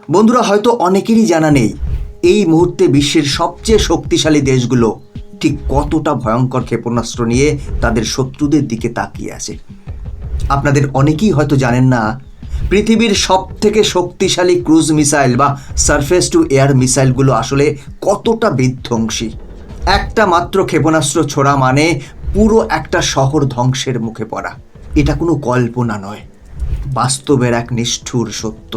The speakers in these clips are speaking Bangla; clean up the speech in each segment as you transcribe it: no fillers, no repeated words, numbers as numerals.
বন্ধুরা, হয়তো অনেকেরই জানা নেই এই মুহূর্তে বিশ্বের সবচেয়ে শক্তিশালী দেশগুলো ঠিক কতটা ভয়ঙ্কর ক্ষেপণাস্ত্র নিয়ে তাদের শত্রুদের দিকে তাকিয়ে আছে। আপনাদের অনেকেই হয়তো জানেন না, পৃথিবীর সবথেকে শক্তিশালী ক্রুজ মিসাইল বা সারফেস টু এয়ার মিসাইলগুলো আসলে কতটা বিধ্বংসী। একটা মাত্র ক্ষেপণাস্ত্র ছোড়া মানে পুরো একটা শহর ধ্বংসের মুখে পড়া। এটা কোনো কল্পনা নয়, বাস্তবের এক নিষ্ঠুর সত্য।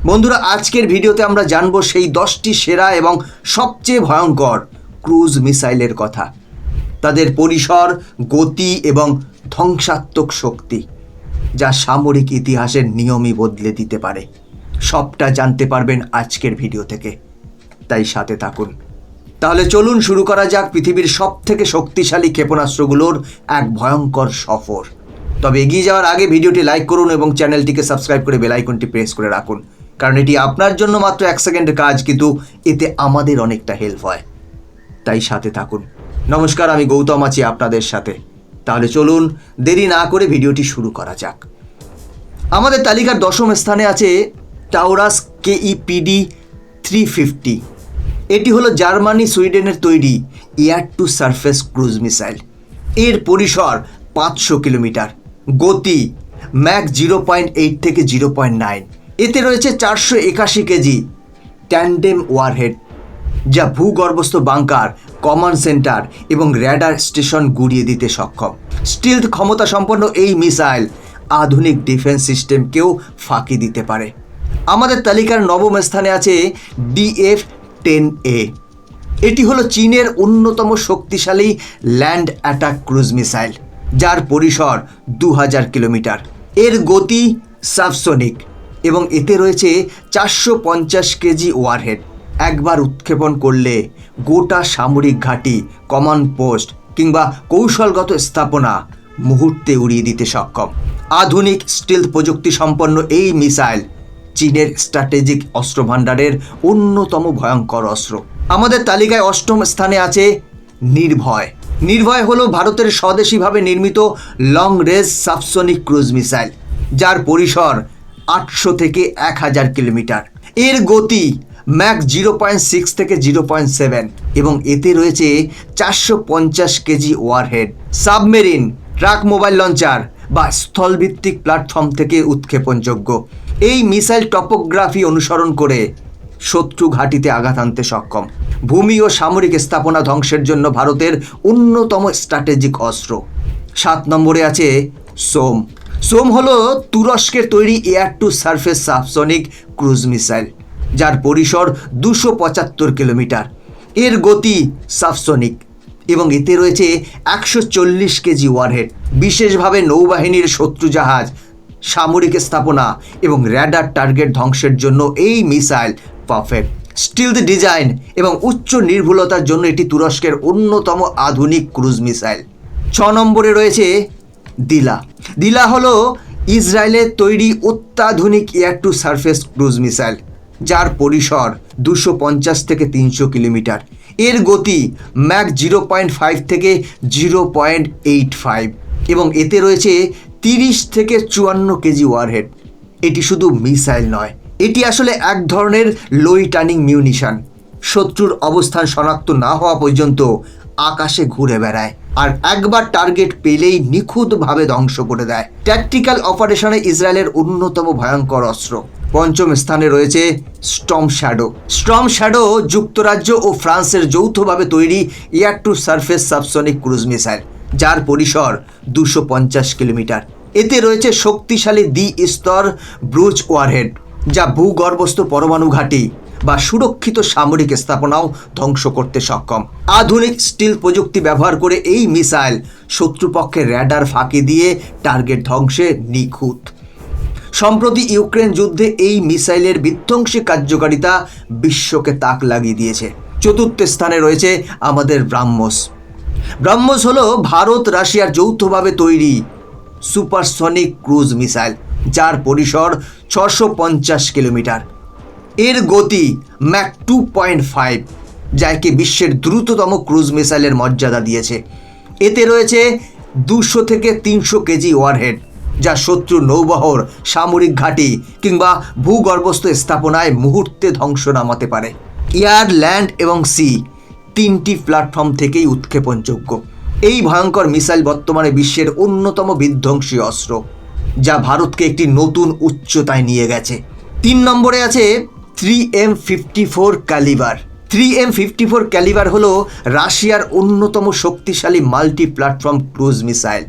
বন্ধুরা, আজকের ভিডিওতে আমরা জানবো সেই 10টি সেরা এবং সবচেয়ে ভয়ঙ্কর ক্রুজ মিসাইলের কথা, তাদের পরিসর, গতি এবং ধ্বংসাত্মক শক্তি, যা সামরিক ইতিহাসের নিয়মই বদলে দিতে পারে। সবটা জানতে পারবেন আজকের ভিডিও থেকে, তাই সাথে থাকুন। তাহলে চলুন শুরু করা যাক পৃথিবীর সবথেকে শক্তিশালী ক্ষেপণাস্ত্রগুলোর এক ভয়ঙ্কর সফর। তবে এগিয়ে যাওয়ার আগে ভিডিওটি লাইক করুন এবং চ্যানেলটিকে সাবস্ক্রাইব করে বেল আইকনটি প্রেস করে রাখুন, কারণ এটি আপনার জন্য মাত্র 1 সেকেন্ডের কাজ, কিন্তু এতে আমাদের অনেকটা হেল্প হয়। তাই সাথে থাকুন। নমস্কার, আমি গৌতম আছি আপনাদের সাথে। তাহলে চলুন দেরি না করে ভিডিওটি শুরু করা যাক। আমাদের তালিকার 10ম স্থানে আছে টাউরাস KEPD 350। এটি হলো জার্মানি সুইডেনের তৈরি air to surface cruise missile. এর পরিসর 500 কিলোমিটার, গতি ম্যাক 0.8 থেকে 0.9। এতে রয়েছে 481 কেজি ট্যান্ডেম ওয়ারহেড, যা ভূগর্ভস্থ বাংকার, কমান্ড সেন্টার এবং র্যাডার স্টেশন গুড়িয়ে দিতে সক্ষম। স্টিলথ ক্ষমতা সম্পন্ন এই মিসাইল আধুনিক ডিফেন্স সিস্টেমকেও ফাঁকি দিতে পারে। আমাদের তালিকার 9ম স্থানে আছে DF-10A। এটি হলো চীনের অন্যতম শক্তিশালী ল্যান্ড অ্যাটাক ক্রুজ মিসাইল, যার পরিসর 2000 কিলোমিটার। এর গতি সাবসোনিক এবং এতে রয়েছে 450 কেজি ওয়ারহেড। একবার উৎক্ষেপণ করলে গোটা সামরিক ঘাঁটি, কমান্ড পোস্ট কিংবা কৌশলগত স্থাপনা মুহূর্তে উড়িয়ে দিতে সক্ষম। আধুনিক স্টিলথ প্রযুক্তি সম্পন্ন এই মিসাইল চীনের স্ট্র্যাটেজিক অস্ত্রভাণ্ডারের অন্যতম ভয়ঙ্কর অস্ত্র। আমাদের তালিকায় 8ম স্থানে আছে নির্ভয়। নির্ভয় হলো ভারতের স্বদেশীভাবে নির্মিত লং রেঞ্জ সাবসোনিক ক্রুজ মিসাইল, যার পরিসর 800 থেকে 1000 কিলোমিটার। এর গতি ম্যাক 0.6 থেকে 0.7 এবং এতে রয়েছে 450 KG warhead. Submarine, truck mobile launcher বা স্থলভিত্তিক প্ল্যাটফর্ম থেকে উৎক্ষেপণযোগ্য। এই মিসাইল টপোগ্রাফি অনুসরণ করে শত্রু ঘাঁটিতে আঘাত আনতে সক্ষম। ভূমি ও সামরিক স্থাপনা ধ্বংসের জন্য ভারতের অন্যতম স্ট্র্যাটেজিক অস্ত্র। 7 নম্বরে আছে সোম। সোম হলো তুরস্কের তৈরি air to surface subsonic cruise missile, যার পরিসর 275 কিলোমিটার। এর গতি সাবসোনিক এবং এতে রয়েছে 140 কেজি ওয়ারহেড। বিশেষভাবে নৌবাহিনীর শত্রু জাহাজ, সামরিক স্থাপনা এবং র্যাডার টার্গেট ধ্বংসের জন্য এই মিসাইল পারফেক্ট। স্টিলথ ডিজাইন এবং উচ্চ নির্ভুলতার জন্য এটি তুরস্কের অন্যতম আধুনিক ক্রুজ মিসাইল। 6 নম্বরে রয়েছে দিলা। দিলা হলো ইসরায়েলের তৈরি অত্যাধুনিক air to surface cruise missile, যার পরিসর 250 থেকে 300 কিলোমিটার। এর গতি ম্যাক 0.5 থেকে 0.85 এবং এতে রয়েছে 30 থেকে 54 কেজি ওয়ারহেড। এটি শুধু মিসাইল নয়, এটি আসলে এক ধরনের লোই টার্নিং মিউনিশন। শত্রুর অবস্থান শনাক্ত না হওয়া পর্যন্ত আকাশে ঘুরে বেড়ায় আর একবার টার্গেট পেলেই নিখুঁতভাবে ধ্বংস করে দেয়। ট্যাকটিক্যাল অপারেশনে ইসরায়েলের অন্যতম ভয়ঙ্কর অস্ত্র। 5ম স্থানে রয়েছে স্টর্ম শ্যাডো। স্টর্ম শ্যাডো যুক্তরাজ্য ও ফ্রান্সের যৌথভাবে তৈরি air to surface subsonic cruise missile, যার পরিসর 250 কিলোমিটার। এতে রয়েছে শক্তিশালী দ্বি-স্তর ব্রুজ ওয়ারহেড, যা ভূগর্ভস্থ পরমাণু ঘাঁটি বা সুরক্ষিত সামরিক স্থাপনাও ধ্বংস করতে সক্ষম। আধুনিক স্টিল প্রযুক্তি ব্যবহার করে এই মিসাইল শত্রুপক্ষের র্যাডার ফাঁকি দিয়ে টার্গেট ধ্বংসে নিখুঁত। সম্প্রতি ইউক্রেন যুদ্ধে এই মিসাইলের বিধ্বংসী কার্যকারিতা বিশ্বকে তাক লাগিয়ে দিয়েছে। 4র্থ স্থানে রয়েছে আমাদের ব্রাহ্মস। ব্রাহ্মস হলো ভারত রাশিয়ার যৌথভাবে তৈরি সুপারসনিক ক্রুজ মিসাইল, যার পরিসর 650 কিলোমিটার। এর গতি ম্যাক 2.5, যা একে বিশ্বের দ্রুততম ক্রুজ মিসাইলের মর্যাদা দিয়েছে। এতে রয়েছে 200 থেকে 300 কেজি ওয়ারহেড যা শত্রু নৌবহর, সামরিক ঘাঁটি কিংবা ভূগর্ভস্থ স্থাপনায় মুহূর্তে ধ্বংস নামাতে পারে। এয়ার, ল্যান্ড এবং সি তিনটি প্ল্যাটফর্ম থেকেই উৎক্ষেপণযোগ্য। এই ভয়ঙ্কর মিসাইল বর্তমানে বিশ্বের অন্যতম বিধ্বংসী অস্ত্র, যা ভারতকে একটি নতুন উচ্চতায় নিয়ে গেছে। 3 নম্বরে আছে 3M54 ক্যালিবার। 3M54 ক্যালিবার হলো রাশিয়ার অন্যতম শক্তিশালী মাল্টি প্ল্যাটফর্ম ক্রুজ মিসাইল,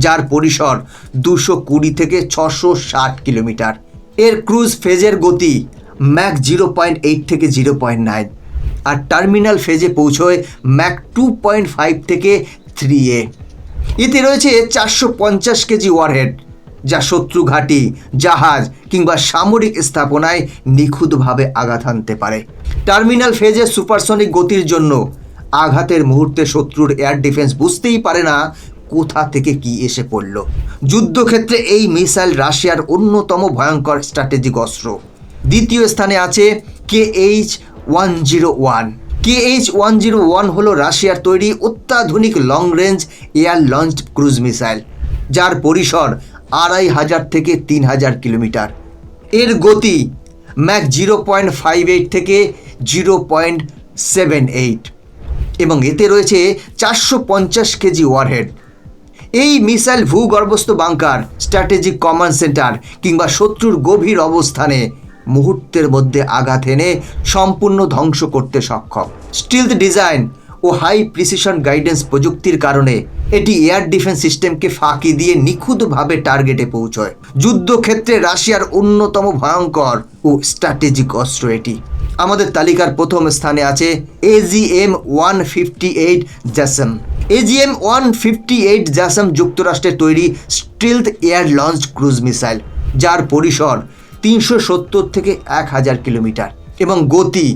যার পরিসর 220 থেকে 660 কিলোমিটার। এর ক্রুজ ফেজের গতি ম্যাক 0.8 থেকে 0.9, আর টার্মিনাল ফেজে পৌঁছয় ম্যাক 2.5 থেকে 3A। এতে রয়েছে 450 কেজি ওয়ারহেড, যা শত্রু ঘাঁটি, জাহাজ কিংবা সামরিক স্থাপনায় নিখুঁতভাবে আঘাত হানতে পারে। টার্মিনাল ফেজে সুপারসনিক গতির জন্য আঘাতের মুহূর্তে শত্রুর এয়ার ডিফেন্স বুঝতেই পারে না কোথা থেকে কি এসে পড়ল। যুদ্ধক্ষেত্রে এই মিসাইল রাশিয়ার অন্যতম ভয়ঙ্কর স্ট্র্যাটেজিক অস্ত্র। দ্বিতীয় স্থানে আছে KH-101। KH-101 হলো রাশিয়ার তৈরি অত্যাধুনিক long range air launched cruise missile, যার পরিসর 2500 থেকে 3000 কিলোমিটার। এর গতি ম্যাক 0.58 থেকে 0.78 এবং এতে রয়েছে 450 কেজি ওয়ারহেড। এই মিসাইল ভূগর্ভস্থ বাংকার, স্ট্র্যাটেজিক কমান্ড সেন্টার কিংবা শত্রুর গভীর অবস্থানে মুহূর্তের মধ্যে আঘাত এনে সম্পূর্ণ ধ্বংস করতে সক্ষম। স্টিলথ ডিজাইন ও হাই প্রিসিশন গাইডেন্স প্রযুক্তির কারণে এটি এয়ার ডিফেন্স সিস্টেমকে ফাঁকি দিয়ে নিখুঁতভাবে টার্গেটে পৌঁছয়। যুদ্ধক্ষেত্রে রাশিয়ার অন্যতম ভয়ঙ্কর ও স্ট্র্যাটেজিক অস্ত্র এটি। আমাদের তালিকার প্রথম স্থানে আছে AGM-158 জ্যাসম। AGM-158 জ্যাসম যুক্তরাষ্ট্রের তৈরি stealth air launch cruise missile, যার পরিসর 370 থেকে 1000 কিলোমিটার এবং গতি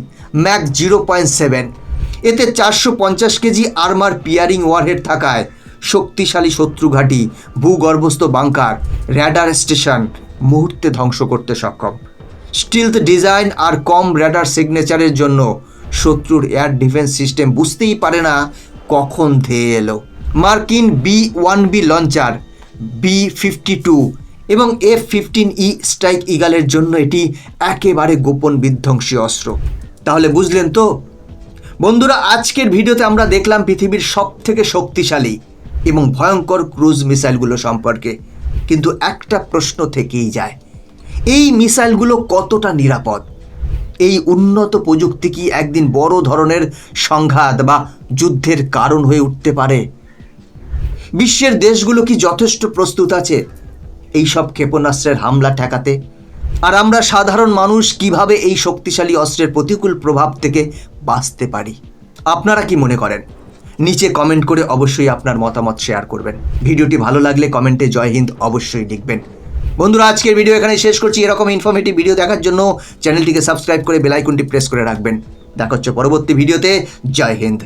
ম্যাক 0.7। এতে 450 কেজি আর্মার পিয়ারিং ওয়ারহেড থাকায় শক্তিশালী শত্রু ঘাঁটি, ভূগর্ভস্থ বাংকার, র্যাডার স্টেশন মুহূর্তে ধ্বংস করতে সক্ষম। স্টিলথ ডিজাইন আর কম র্যাডার সিগনেচারের জন্য শত্রুর এয়ার ডিফেন্স সিস্টেম বুঝতেই পারে না কখন ধেয়ে এলো। মার্কিন B-1B লঞ্চার, B-52 এবং F-15E স্ট্রাইক ইগালের জন্য এটি একেবারে গোপন বিধ্বংসী অস্ত্র। তাহলে বুঝলেন তো বন্ধুরা, আজকের ভিডিওতে আমরা দেখলাম পৃথিবীর সবথেকে শক্তিশালী এবং ভয়ঙ্কর ক্রুজ মিসাইলগুলো সম্পর্কে। কিন্তু একটা প্রশ্ন থেকেই যায়, এই মিসাইলগুলো কতটা নিরাপদ? এই উন্নত প্রযুক্তি কি একদিন বড় ধরনের সংঘাত বা যুদ্ধের কারণ হয়ে উঠতে পারে? বিশ্বের দেশগুলো কি যথেষ্ট প্রস্তুত আছে এই সব ক্ষেপণাস্ত্রের হামলা ঠেকাতে? আর আমরা সাধারণ মানুষ কিভাবে এই শক্তিশালী অস্ত্রের প্রতিকূল প্রভাব থেকে বাঁচতে পারি? আপনারা কি মনে করেন? নিচে কমেন্ট করে অবশ্যই আপনার মতামত শেয়ার করবেন। ভিডিওটি ভালো লাগলে কমেন্টে জয় হিন্দ অবশ্যই লিখবেন। বন্ধুরা, আজকের ভিডিও এখানে শেষ করছি। এরকম ইনফরমেটিভ ভিডিও দেখার জন্য চ্যানেলটিকে সাবস্ক্রাইব করে বেল আইকনটি প্রেস করে রাখবেন। দেখা হচ্ছে পরবর্তী ভিডিওতে। জয় হিন্দ।